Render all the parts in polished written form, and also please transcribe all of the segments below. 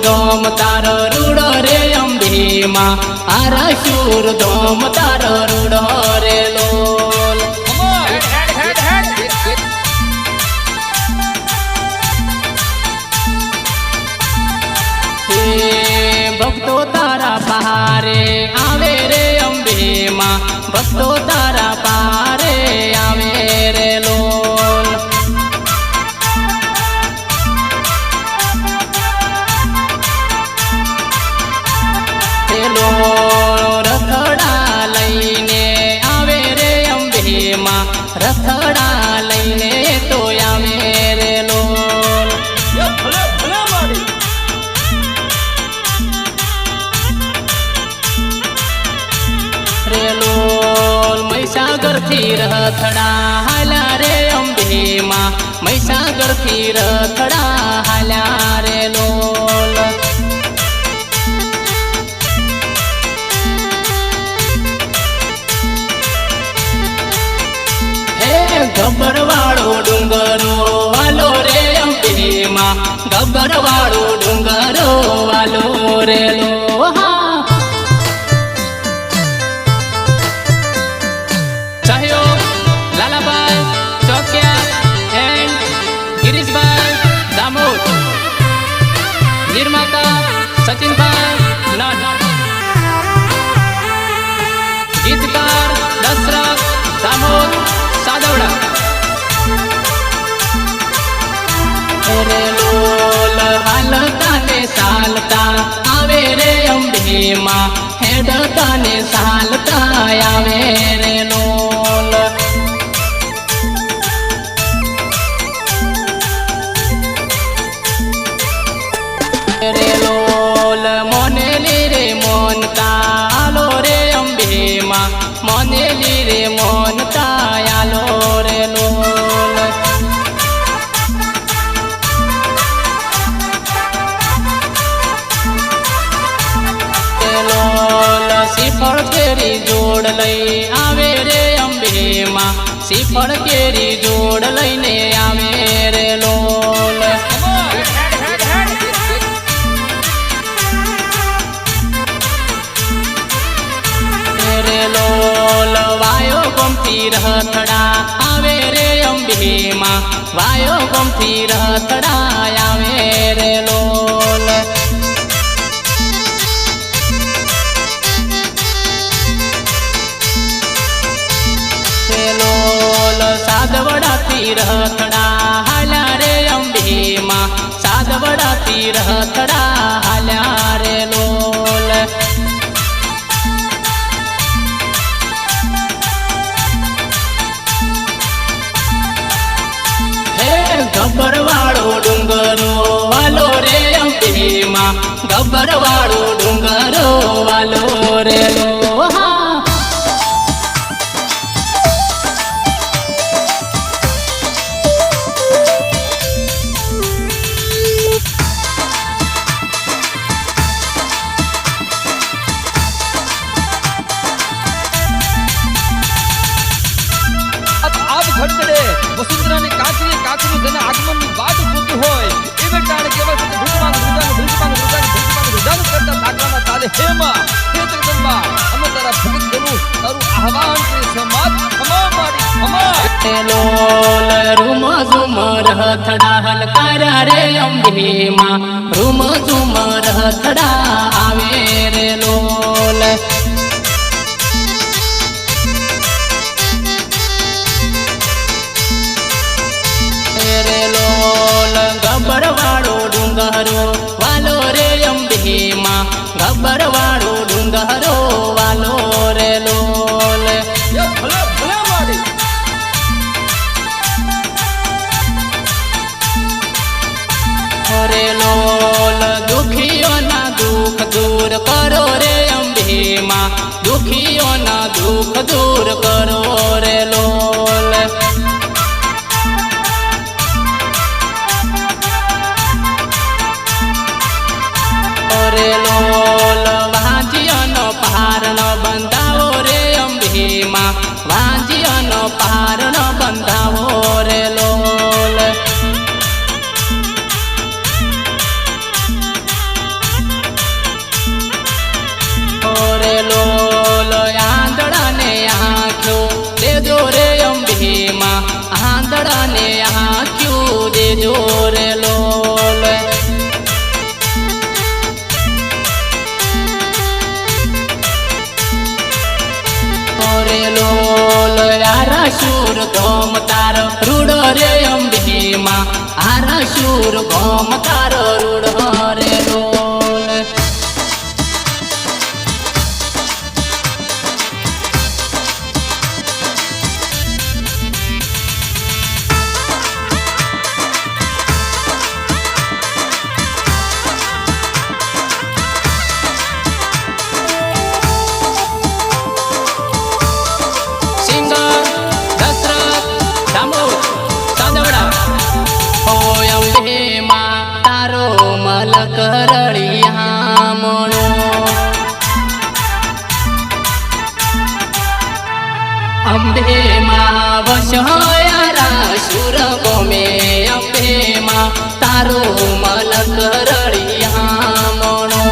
धोम तार रूढ़ रे अम्बे माँ आरा शूर धोम तार रूढ़ रे लोल भक्तो तारा पहारे आवे रे अम्बे माँ भक्तो तारा पहारे आवे रे लोल रथड़ा लईने आवे रे अम्बे माँ रथड़ा लईने तो आवे रे लोल रे लोल महिसागर थी रथड़ा हाला रे अम्बे माँ महिसागर थी रथड़ा हाला रे लोल गब्बरवाड़ो डूंगरो वालो रे अम्बे माँ गब्बरवाड़ो डूंगरो वालो रे लो सहयोग लालाबाई चौकिया एंड गिरीशभाई दामोद निर्माता सचिन भाई नट गीतकार दशरथ दामोद सादवड़ा रे लोल हालता ने सालता आवे रे अम्बे माँ हेडता ने सालता आवे रे लोल रे लोल मोनेली रे मोनता आलो रे अम्बे माँ मोनेली रे मोनता आलो रे लोल लोल सिफर केरी जोड़ लई आवे रे अम्बे माँ सिफर केरी जोड़ लईने आवे रे लोल रे लोल वायो गोमती रथड़ा आवे रे अम्बे माँ वायो गोमती रथड़ा आवे रे लोल सादवड़ा रथड़ा हाला रे अम्बे माँ सादवड़ा रथड़ा हाला रे लोल हे गब्बरवाड़ो डूंगरो वालो रे अम्बे माँ गब्बरवाड़ो डूंगरो वालो रे लो वसुंधरा ने काकरी काकरी जने आगमन ની વાત પૂરી હોય એ બેટાને કેવળ ભૂતમાન કરતા ઠાકરાના તાલે હેમા હે જગદંબા અમે તારા ભગત બનુ તારું આહવાન કે સમાત ખમા મારી ખમા लोल रूम झूम रथड़ा हलकारा रे अम्बे माँ रूम झूम रथड़ा आवे रे लोल रे लोल गब्बरवाड़ो डूंगरो वालो रे अम्बे माँ गब्बरवाड़ो डूंगरो वालो रे लोल ભલે ભલે મારી रे लोल दुखियों ना दुख दूर करो रे अम्बे माँ दुखियों ना दुख दूर करो रे लोल रे लोल वाजियों नो पहाड़ नो बंधाओ रे अम्बे माँ वाजियों नो पहाड़ नो बंधाओ रे लोल શૂર ગોમ તારો રૂડો રે અંબે માં હારા શૂર ગોમ તારો રૂડો રે રોલ કરડિયા મણો અંબે માં વસયારા સુર ગોમે અંબે માં તારો મલ કરડિયા મણો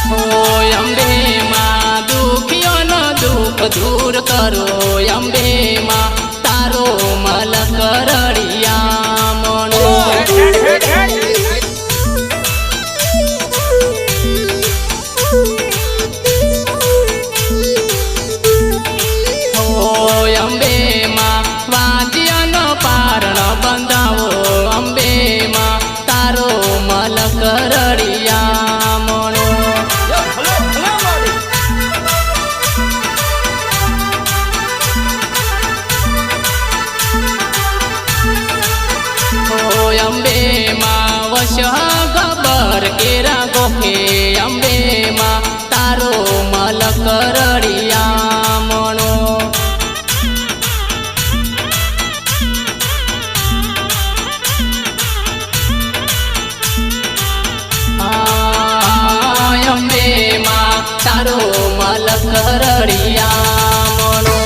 હોય અંબે માં દુખિયોનો દુઃખ દૂર કરો અંબે માં તારો મલ કરડિયા મણો હોય અંબે માં વાદ્યનો પારણ બંધાવો અંબે માં તારો મલ કરડિયા મણો અંબે માં વશ ગબર કેરા ગોખે અંબે માં તારો મલ કરડિયા મણો અંબે માં તારો મલ કરડિયા મણો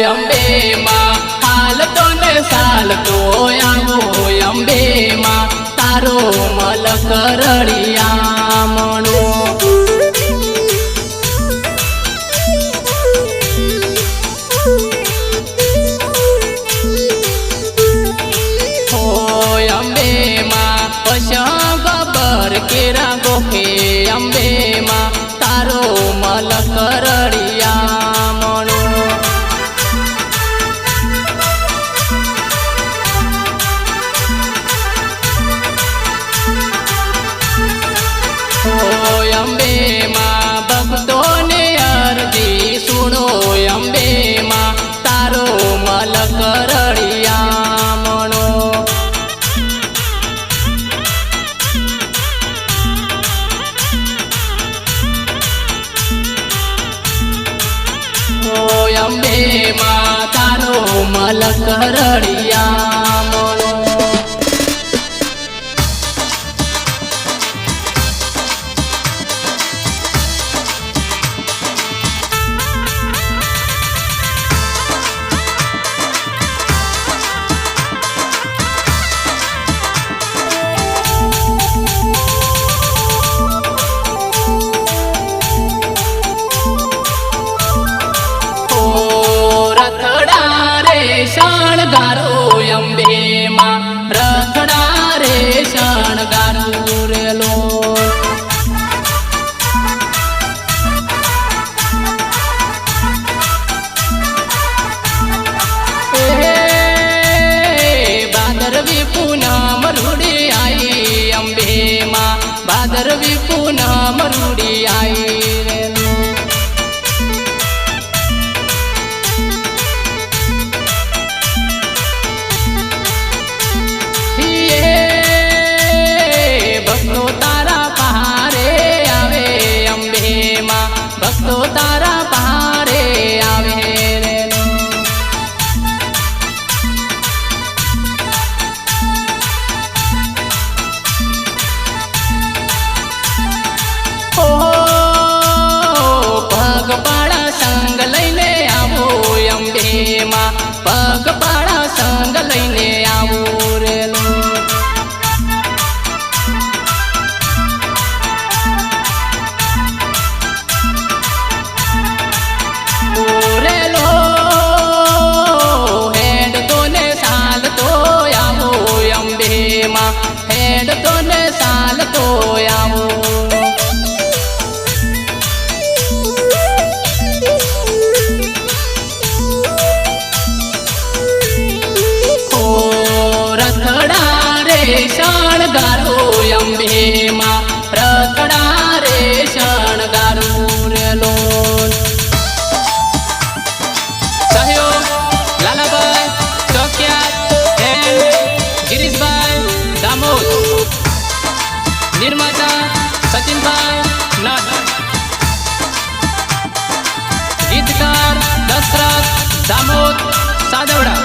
અંબે માં હાલતો ને સાલતો આવો અંબે માં તારો મલ કરડિયા મણો હોય અંબે માં વશ ગબર કેરા ગોખે અંબે માં તારો મલ કરડિયા મણો હોય અંબે માં ભક્તોને અરજી સુણો અંબે માં તારો મલ કરડિયા મણો હોય અંબે માં તારો મલ કરડિયા મણો શણગારો અંબે માં રથડા રે શણગારો રેલો ભાદરવી પૂનમ રૂડી આઈ અંબે માં ભાદરવી પૂનમ રૂડી આઈ રેલો ભક્તો તારા પહારે આવે અંબે માં ભક્તો તારા પહારે આવે રેલો આવો. ઓ રથડા રે શણગારો અંબેમાં, રથડા રે શણગારો રે લોલ. સહયોગ લાલાભાઈ ચોકિયાર એન્ડ ગિરીશભાઈ દામોદ. નિર્માતા સચિનભાઈ નટ. ગીતકાર દશરથ દામોદ સાદવડા.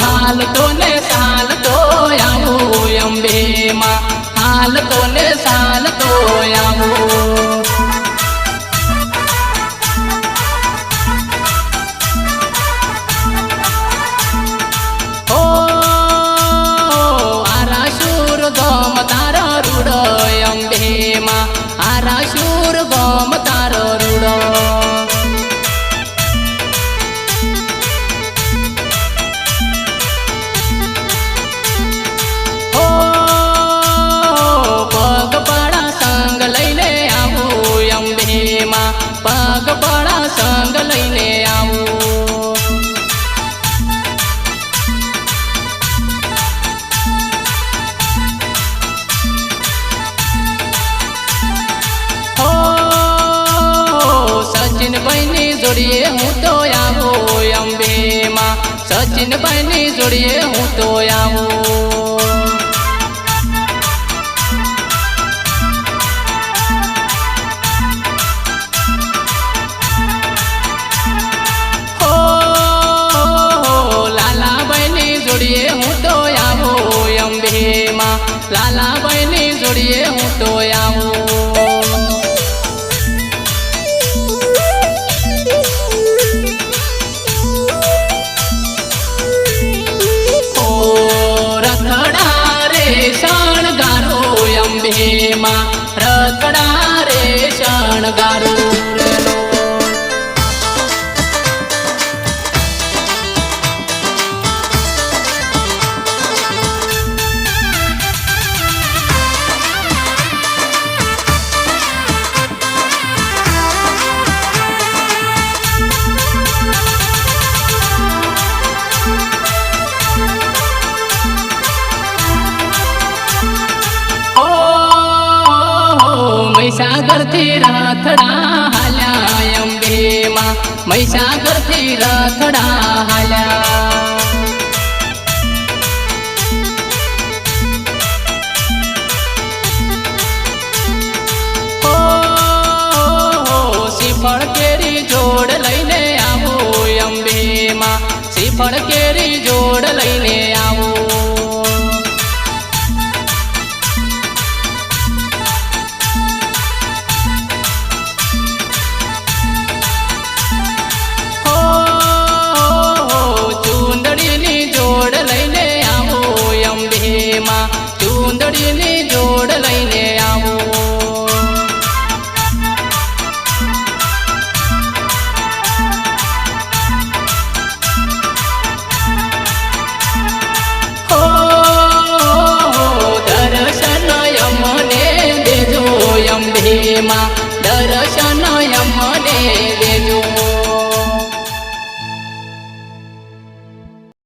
હાલતો ને ચાલતો આવું અંબેમાં, હાલતો ને ચાલતો આવું. ઓ આરાસુર ગમ તારો રૂડો અંબેમાં, આરાસુર ગમ તારો રૂડો. પગપાળા સંગ લઈને આવું. હો સચિનભાઈની જોડીએ હું તો આવું અંબેમાં, સચિનભાઈની જોડીએ હું તો આવું. હું તો આવું અંબેમાં, લાલાભાઈની જોડીએ હું તો આવું. ઓ રથડા રે શણગારો અંબેમાં, રથડા રે શણગારો રે લો. મહીસાગરથી રથડા હાલ્યા અંબેમાં, મહીસાગરથી રથડા હાલ્યા. ઓ શ્રીફળ કેરી જોડ લઈને આવો અંબેમાં, શ્રીફળ કેરી જોડ લઈને આવો. ચૂંદડીની જોડ લઈને આવો. હો દર્શન અમને દેજો અંબેમાં,